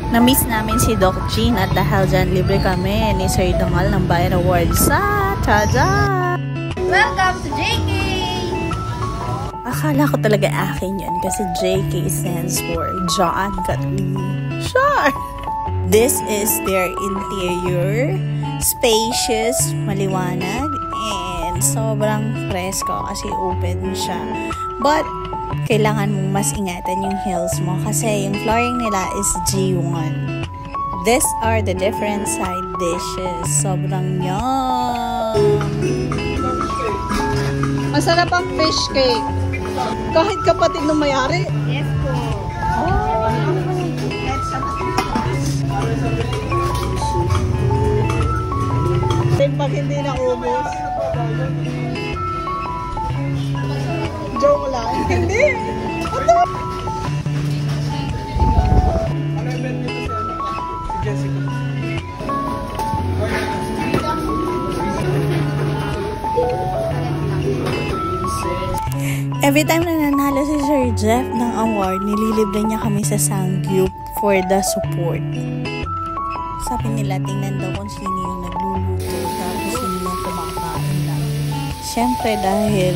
Na-miss namin si Doc Jean at dahil dyan libre kami ni Sir Dongal ng Bayan Awards sa Tada! Welcome to JK! Akala ko talaga akin yun kasi JK stands for John Kathleen. Sure! This is their interior. Spacious, maliwanag, and sobrang presko kasi open siya. But, kailangan mong mas ingatan yung heels mo kasi yung flooring nila is G1. These are the different side dishes. Sobrang yum! Masarap ang fish cake. Kahit kapatid ng may-ari. Yes po. Pag hindi naubos. Joke lang. Hindi. Ano? Ano yung event dito si Jessica? Every time na nanalo si Sir Jeff ng award, nililibre niya kami sa Sangyup for the support. Sabi nila, tingnan daw kung sino yung nagluluto tapos sino yung kumakain lang. Siyempre dahil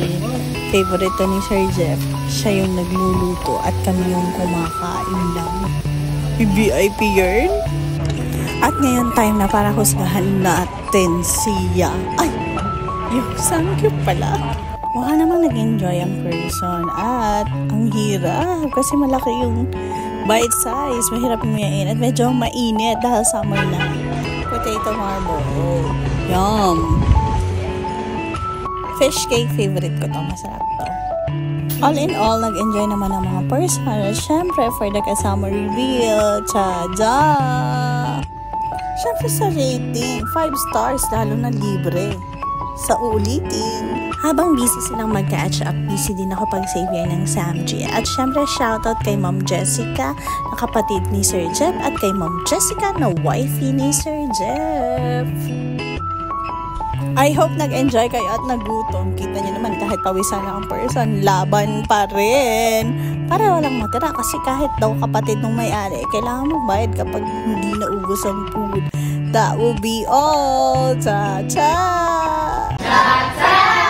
favorite ni Sir Jeff, siya yung nagluluto at kami yung kumakain lang. VIP yarn? At ngayon time na para husgahan natin siya. Ay! Yung Sangyup pala. Mukha namang nag-enjoy ang person at ang hirap kasi malaki yung bite size. Mahirap umiyain at medyo mainit dahil summer na. Potato marble. Yum! Fish cake, favorite ko to. Masarap to. All in all, nag-enjoy naman ang mga person. Siyempre, for the kasama reveal. Tada! Siyempre sa rating, 5 stars, lalo na libre. Sa uulitin. Habang busy silang mag-catch up, busy din ako pag-savior ng Samji. At syempre, shoutout kay Ma'am Jessica, na kapatid ni Sir Jeff, at kay Ma'am Jessica, na wifey ni Sir Jeff. I hope nag-enjoy kayo at nagutom. Kita niyo naman kahit pawisan na ang person, laban pa rin. Para walang matira kasi kahit daw kapatid ng may-ari, kailangan magbayad kapag hindi naubos ang food. That will be all. Ta-ta! Ta-ta!